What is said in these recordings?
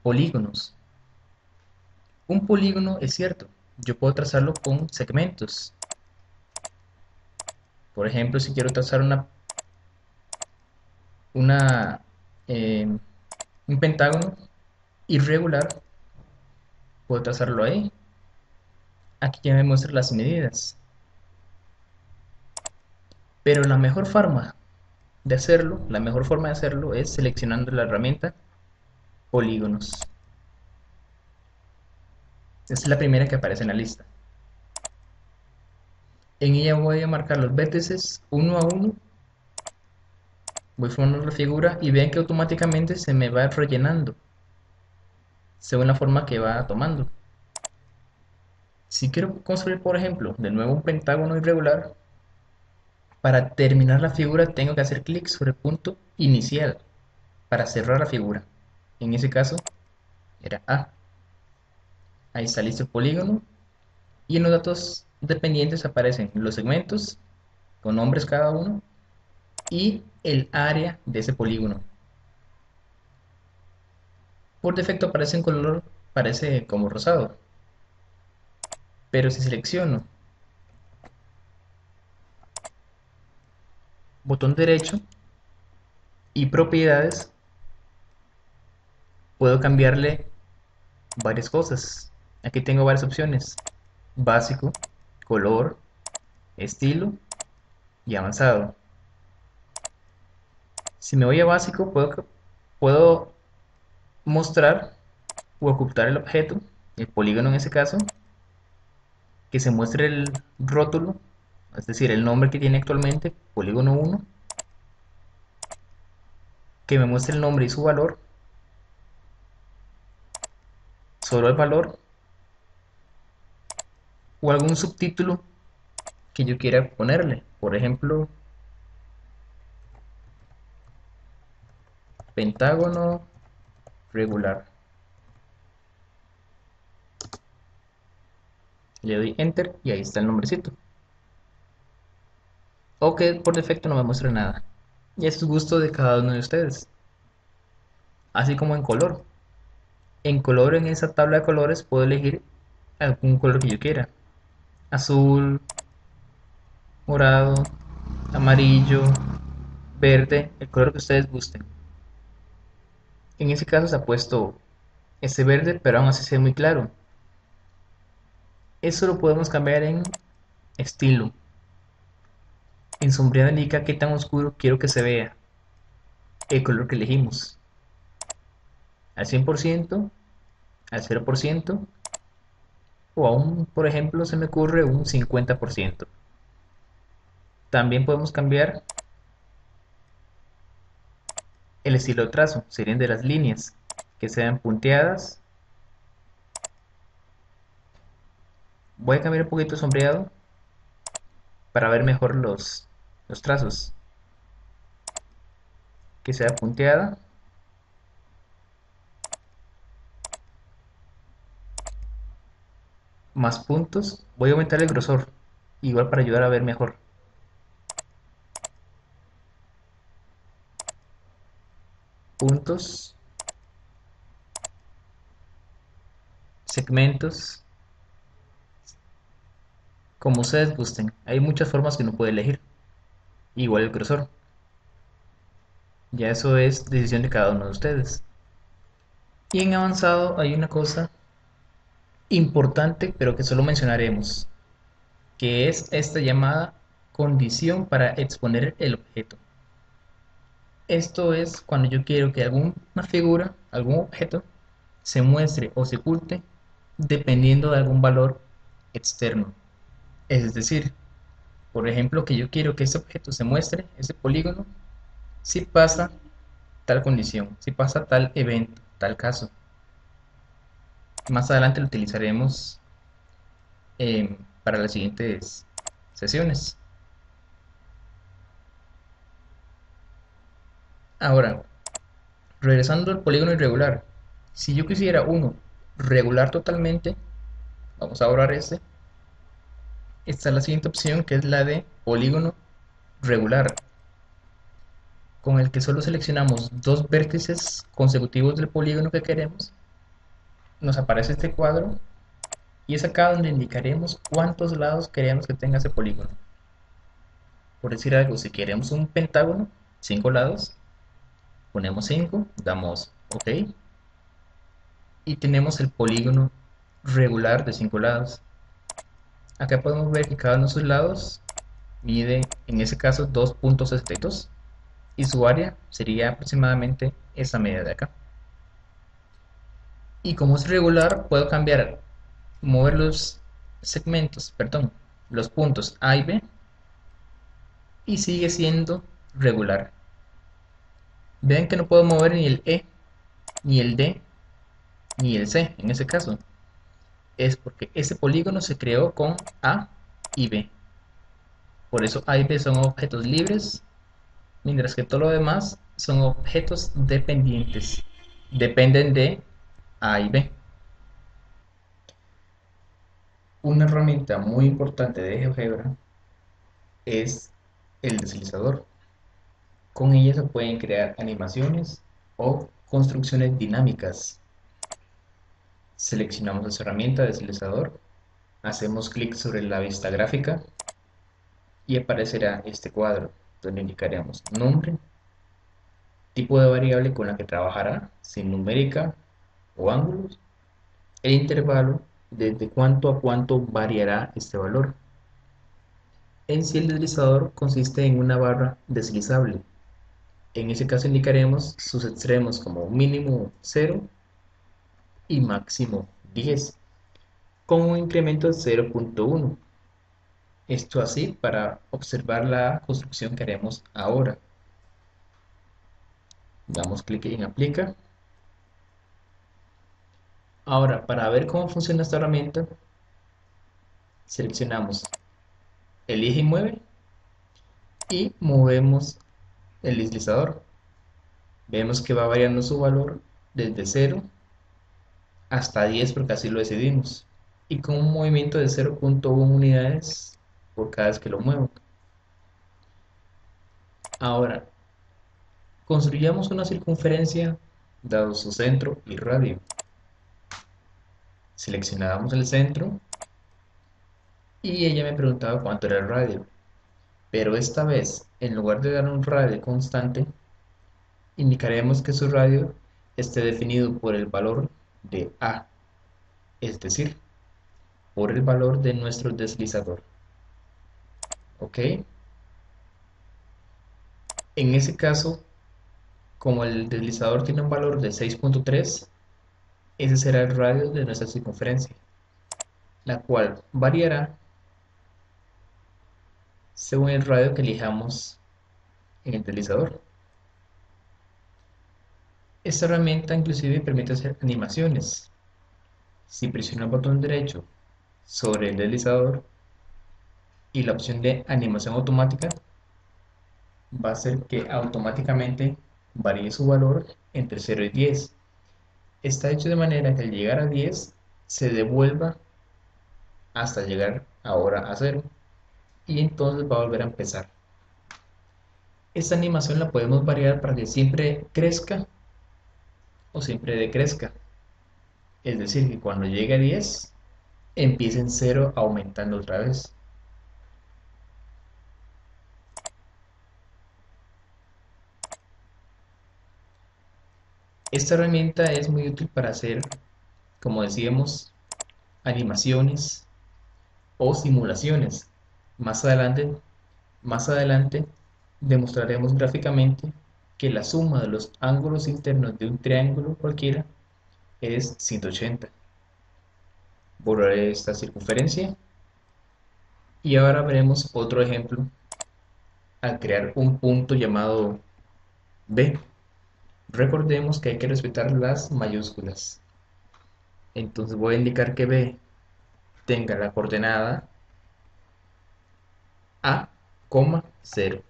polígonos. Un polígono es cierto, yo puedo trazarlo con segmentos. Por ejemplo, si quiero trazar una, eh, un pentágono irregular, puedo trazarlo ahí. Aquí ya me muestra las medidas. Pero la mejor forma de hacerlo es seleccionando la herramienta polígonos. Esta es la primera que aparece en la lista. En ella voy a marcar los vértices uno a uno. Voy formando la figura y vean que automáticamente se me va rellenando según la forma que va tomando. Si quiero construir, por ejemplo, de nuevo un pentágono irregular, para terminar la figura tengo que hacer clic sobre el punto inicial para cerrar la figura. En ese caso era A. Ahí está listo el polígono y en los datos dependientes aparecen los segmentos con nombres cada uno y el área de ese polígono. Por defecto aparece en color, parece como rosado, pero si selecciono botón derecho y propiedades, puedo cambiarle varias cosas. Aquí tengo varias opciones: básico, color, estilo y avanzado. Si me voy a básico, puedo mostrar o ocultar el objeto, el polígono en ese caso, que se muestre el rótulo, es decir, el nombre que tiene actualmente, polígono 1, que me muestre el nombre y su valor, solo el valor, o algún subtítulo que yo quiera ponerle, por ejemplo, pentágono regular. Le doy enter y ahí está el nombrecito. O que por defecto no me muestre nada. Y eso es gusto de cada uno de ustedes. Así como en color. En color, en esa tabla de colores puedo elegir algún color que yo quiera: azul, morado, amarillo, verde, el color que ustedes gusten. En ese caso se ha puesto ese verde, pero aún así se ve muy claro. Eso lo podemos cambiar en estilo. En sombreado indica qué tan oscuro quiero que se vea el color que elegimos: al 100%, al 0%, o aún, por ejemplo, se me ocurre un 50%. También podemos cambiar el estilo de trazo, serían de las líneas, que sean punteadas. Voy a cambiar un poquito de sombreado para ver mejor los trazos. Que sea punteada. Más puntos. Voy a aumentar el grosor, igual para ayudar a ver mejor. Puntos. Segmentos. Como ustedes gusten. Hay muchas formas que uno puede elegir. Igual el grosor. Ya eso es decisión de cada uno de ustedes. Y en avanzado hay una cosa importante, pero que solo mencionaremos, que es esta llamada condición para exponer el objeto. Esto es cuando yo quiero que alguna figura, algún objeto, se muestre o se oculte dependiendo de algún valor externo. Es decir, por ejemplo, que yo quiero que ese objeto se muestre, ese polígono, si pasa tal condición, si pasa tal evento, tal caso. Más adelante lo utilizaremos para las siguientes sesiones. Ahora, regresando al polígono irregular, si yo quisiera uno regular totalmente, vamos a borrar este. Está la siguiente opción, que es la de polígono regular, con el que solo seleccionamos dos vértices consecutivos del polígono que queremos nos aparece este cuadro y es acá donde indicaremos cuántos lados queremos que tenga ese polígono. Por decir algo, si queremos un pentágono, 5 lados, ponemos 5, damos OK y tenemos el polígono regular de 5 lados. Acá podemos ver que cada uno de sus lados mide, en ese caso, 2.62 y su área sería aproximadamente esa medida de acá. Y como es regular, puedo cambiar, mover los segmentos, perdón, los puntos A y B y sigue siendo regular. Vean que no puedo mover ni el E, ni el D, ni el C en ese caso. Es porque ese polígono se creó con A y B. Por eso A y B son objetos libres, mientras que todo lo demás son objetos dependientes. Dependen de A y B. Una herramienta muy importante de GeoGebra es el deslizador. Con ella se pueden crear animaciones o construcciones dinámicas. Seleccionamos nuestra herramienta deslizador, hacemos clic sobre la vista gráfica y aparecerá este cuadro donde indicaremos nombre, tipo de variable con la que trabajará, si numérica o ángulos, e intervalo desde cuánto a cuánto variará este valor. En sí el deslizador consiste en una barra deslizable. En ese caso indicaremos sus extremos como mínimo 0 y máximo 10, con un incremento de 0.1. Esto así para observar la construcción que haremos ahora. Damos clic en aplica. Ahora, para ver cómo funciona esta herramienta, seleccionamos elige y mueve y movemos el deslizador. Vemos que va variando su valor desde 0 hasta 10 porque así lo decidimos y con un movimiento de 0.1 unidades por cada vez que lo muevo. Ahora, construyamos una circunferencia dado su centro y radio. Seleccionamos el centro y ella me preguntaba cuánto era el radio, pero esta vez en lugar de dar un radio constante, indicaremos que su radio esté definido por el valor de A, es decir, por el valor de nuestro deslizador. ¿Ok? En ese caso, como el deslizador tiene un valor de 6.3, ese será el radio de nuestra circunferencia, la cual variará según el radio que elijamos en el deslizador. Esta herramienta inclusive permite hacer animaciones. Si presiono el botón derecho sobre el deslizador y la opción de animación automática, va a hacer que automáticamente varíe su valor entre 0 y 10. Está hecho de manera que al llegar a 10 se devuelva hasta llegar ahora a 0 y entonces va a volver a empezar. Esta animación la podemos variar para que siempre crezca o siempre decrezca. Es decir, que cuando llegue a 10 empiece en 0 aumentando otra vez. Esta herramienta es muy útil para hacer, como decíamos, animaciones o simulaciones. Más adelante, más adelante demostraremos gráficamente que la suma de los ángulos internos de un triángulo cualquiera es 180. Borraré esta circunferencia y ahora veremos otro ejemplo al crear un punto llamado B. Recordemos que hay que respetar las mayúsculas. Entonces voy a indicar que B tenga la coordenada A, 0.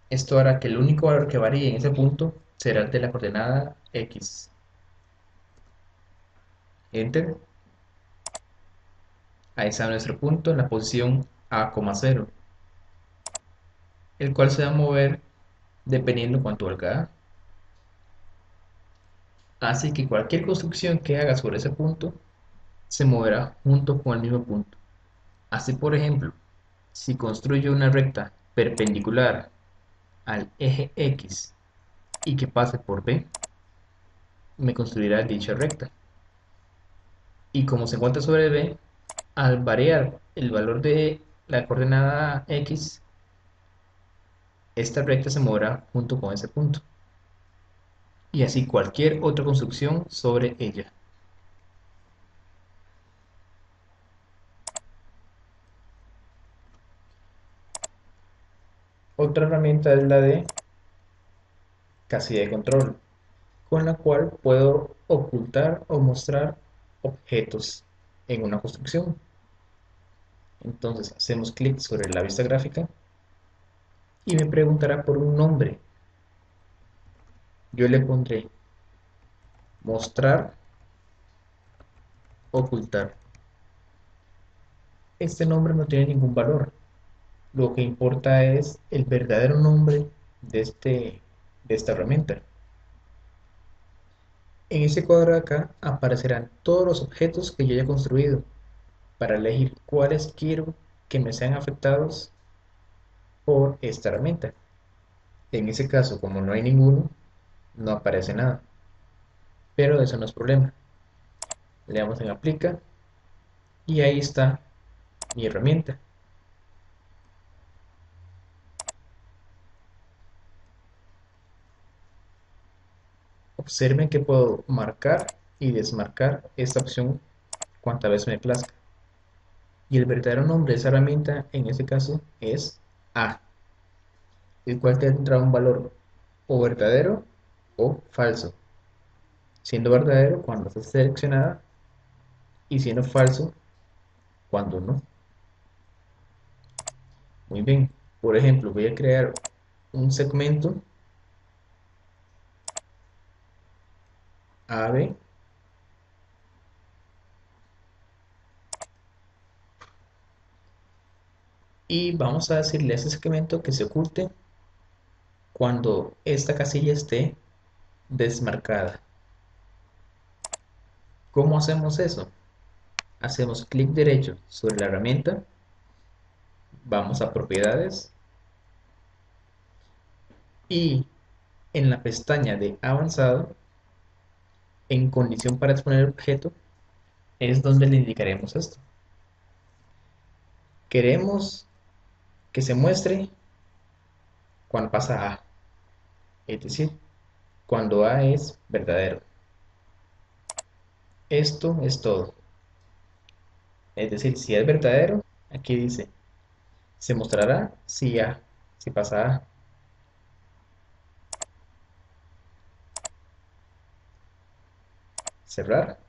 Esto hará que el único valor que varíe en ese punto será el de la coordenada X. Enter. Ahí está nuestro punto en la posición A, 0, el cual se va a mover dependiendo cuánto valga A. Así que cualquier construcción que haga sobre ese punto se moverá junto con el mismo punto. Así, por ejemplo, si construyo una recta perpendicular al eje X y que pase por B, me construirá dicha recta. Y como se encuentra sobre B, al variar el valor de la coordenada X, esta recta se moverá junto con ese punto. Y así cualquier otra construcción sobre ella. Otra herramienta es la de casilla de control, con la cual puedo ocultar o mostrar objetos en una construcción. Entonces hacemos clic sobre la vista gráfica y me preguntará por un nombre. Yo le pondré mostrar, ocultar. Este nombre no tiene ningún valor. Lo que importa es el verdadero nombre de esta herramienta. En este cuadro de acá aparecerán todos los objetos que yo haya construido para elegir cuáles quiero que me sean afectados por esta herramienta. En ese caso, como no hay ninguno, no aparece nada. Pero eso no es problema. Le damos en aplica y ahí está mi herramienta. Observen que puedo marcar y desmarcar esta opción cuantas veces me plazca. Y el verdadero nombre de esa herramienta en este caso es A, el cual tendrá un valor o verdadero o falso, siendo verdadero cuando está seleccionada y siendo falso cuando no. Muy bien, por ejemplo, voy a crear un segmento AB y vamos a decirle a ese segmento que se oculte cuando esta casilla esté desmarcada. ¿Cómo hacemos eso? Hacemos clic derecho sobre la herramienta, vamos a propiedades y en la pestaña de avanzado, en condición para exponer el objeto, es donde le indicaremos esto. Queremos que se muestre cuando pasa A, es decir, cuando A es verdadero. Esto es todo. Es decir, si es verdadero, aquí dice, se mostrará si pasa A. Cerrar.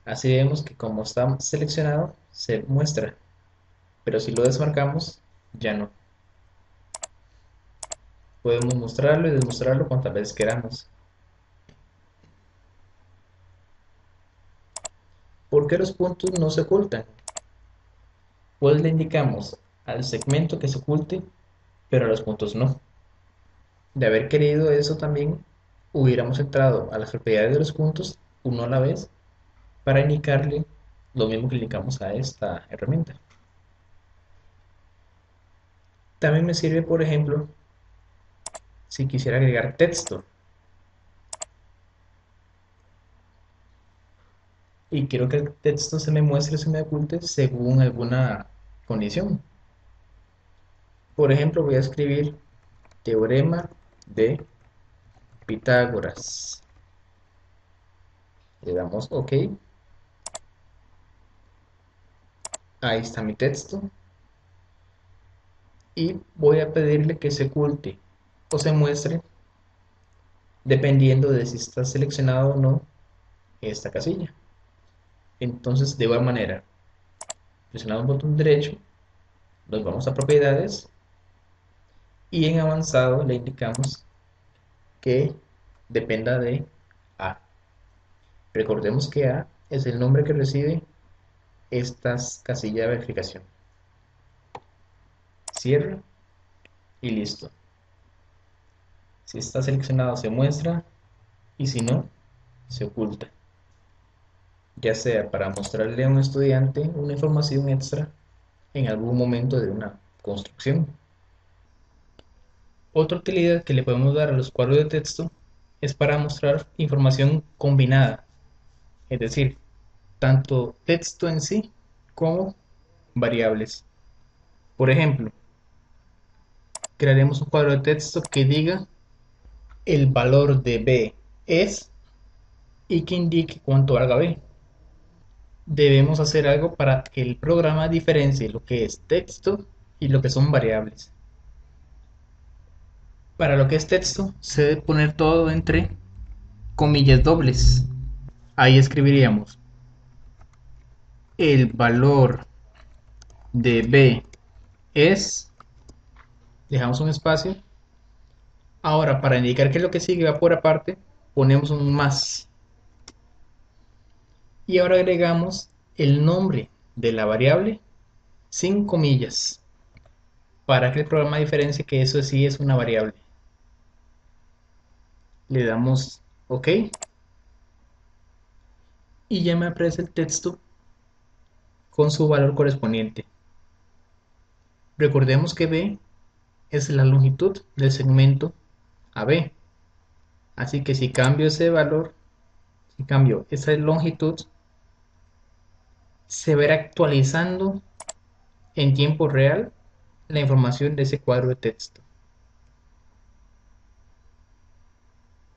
Así vemos que como está seleccionado, se muestra. Pero si lo desmarcamos, ya no. Podemos mostrarlo y desmostrarlo cuantas veces queramos. ¿Por qué los puntos no se ocultan? Pues le indicamos al segmento que se oculte, pero a los puntos no. De haber querido eso también, hubiéramos entrado a las propiedades de los puntos uno a la vez para indicarle lo mismo que le indicamos a esta herramienta. También me sirve, por ejemplo, si quisiera agregar texto y quiero que el texto se me muestre o se me oculte según alguna condición. Por ejemplo, voy a escribir teorema de Pitágoras. Le damos OK. Ahí está mi texto. Y voy a pedirle que se oculte o se muestre dependiendo de si está seleccionado o no esta casilla. Entonces, de igual manera, presionamos el botón derecho, nos vamos a propiedades y en avanzado le indicamos que dependa de A. Recordemos que A es el nombre que recibe estas casillas de verificación. Cierra y listo. Si está seleccionado se muestra y si no, se oculta, ya sea para mostrarle a un estudiante una información extra en algún momento de una construcción. Otra utilidad que le podemos dar a los cuadros de texto es para mostrar información combinada, es decir, tanto texto en sí como variables. Por ejemplo, crearemos un cuadro de texto que diga el valor de B es y que indique cuánto valga B. Debemos hacer algo para que el programa diferencie lo que es texto y lo que son variables. Para lo que es texto, se debe poner todo entre comillas dobles. Ahí escribiríamos el valor de B es, dejamos un espacio. Ahora, para indicar que lo que sigue va por aparte, ponemos un más. Y ahora agregamos el nombre de la variable sin comillas, para que el programa diferencie que eso sí es una variable. Le damos OK y ya me aparece el texto con su valor correspondiente. Recordemos que B es la longitud del segmento AB. Así que si cambio ese valor, si cambio esa longitud, se verá actualizando en tiempo real la información de ese cuadro de texto.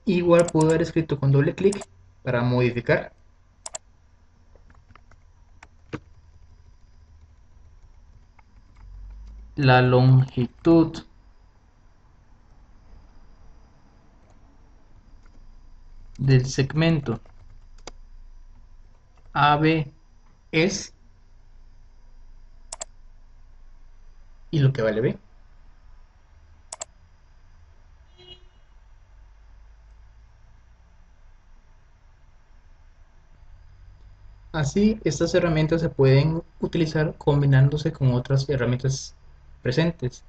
Igual puedo haber escrito con doble clic para modificar. La longitud del segmento AB es, y lo que vale B. Así, estas herramientas se pueden utilizar combinándose con otras herramientas presentes.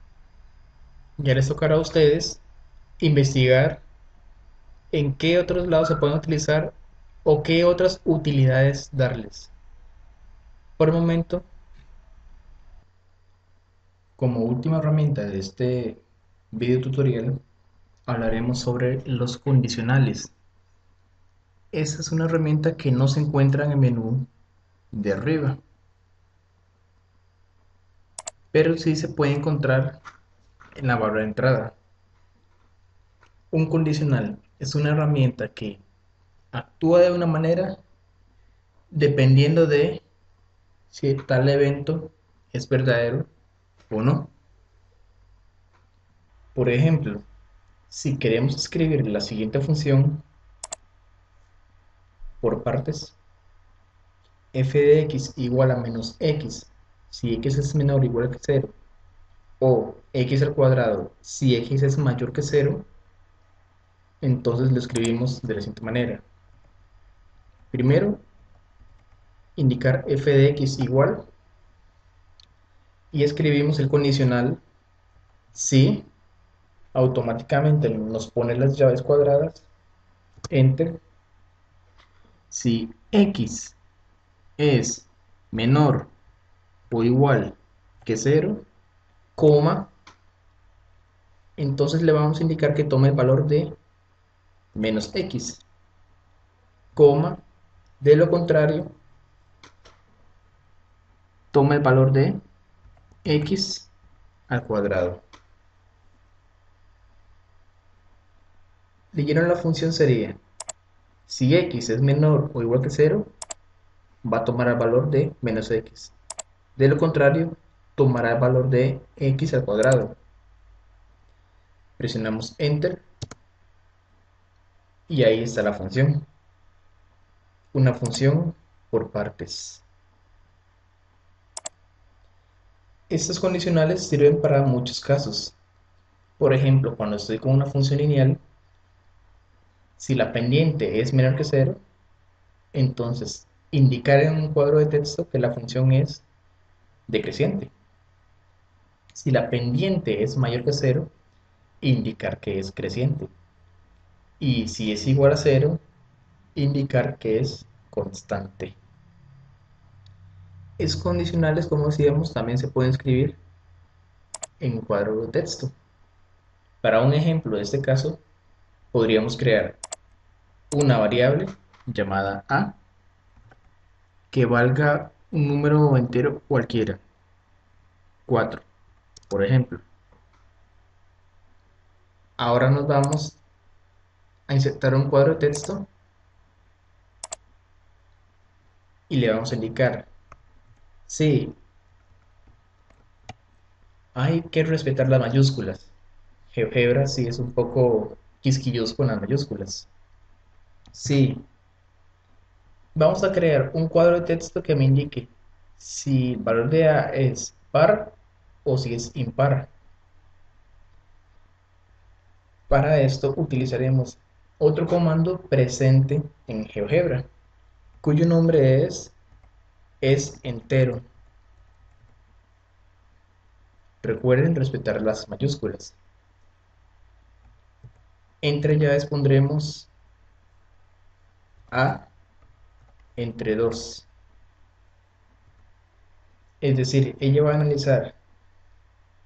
Ya les tocará a ustedes investigar en qué otros lados se pueden utilizar o qué otras utilidades darles. Por el momento, como última herramienta de este video tutorial, hablaremos sobre los condicionales. Esta es una herramienta que no se encuentra en el menú de arriba, pero sí se puede encontrar en la barra de entrada. Un condicional es una herramienta que actúa de una manera dependiendo de si tal evento es verdadero o no. Por ejemplo, si queremos escribir la siguiente función por partes, f de x igual a menos x si x es menor o igual que 0, o x al cuadrado si x es mayor que 0, entonces lo escribimos de la siguiente manera. Primero, indicar f de x igual, y escribimos el condicional si, automáticamente nos pone las llaves cuadradas, enter, si x es menor o igual que 0, coma, entonces le vamos a indicar que tome el valor de menos x, coma, de lo contrario, toma el valor de x al cuadrado. Leyeron la función sería, si x es menor o igual que 0, va a tomar el valor de menos x. De lo contrario, tomará el valor de x al cuadrado. Presionamos Enter y ahí está la función. Una función por partes. Estos condicionales sirven para muchos casos. Por ejemplo, cuando estoy con una función lineal, si la pendiente es menor que 0, entonces indicar en un cuadro de texto que la función es decreciente. Si la pendiente es mayor que 0, indicar que es creciente. Y si es igual a 0, indicar que es constante. Es condicionales, como decíamos, también se pueden escribir en un cuadro de texto. Para un ejemplo de este caso, podríamos crear una variable llamada a que valga un número entero cualquiera, 4, por ejemplo. Ahora nos vamos a insertar un cuadro de texto y le vamos a indicar, sí, hay que respetar las mayúsculas. GeoGebra sí es un poco quisquilloso con las mayúsculas. Sí, vamos a crear un cuadro de texto que me indique si el valor de A es par o si es impar. Para esto utilizaremos otro comando presente en GeoGebra, cuyo nombre es entero. Recuerden respetar las mayúsculas. Entre llaves pondremos A entre 2. Es decir, ella va a analizar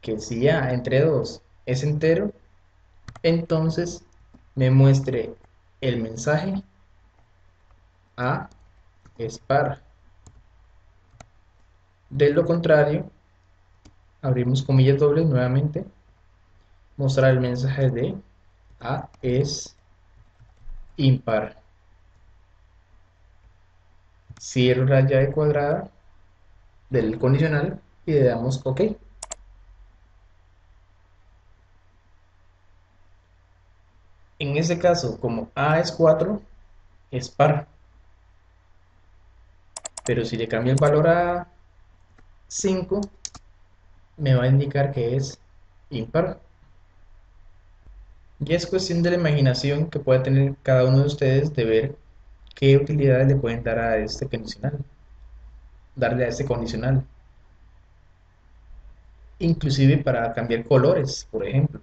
que si A entre 2 es entero, entonces me muestre el mensaje A es par. De lo contrario, abrimos comillas dobles nuevamente, mostrar el mensaje de A es impar. Cierro la llave cuadrada del condicional y le damos OK. En ese caso, como A es 4, es par. Pero si le cambio el valor a 5, me va a indicar que es impar. Ya es cuestión de la imaginación que pueda tener cada uno de ustedes de ver qué utilidades le pueden dar a este condicional, darle a este condicional, inclusive para cambiar colores, por ejemplo.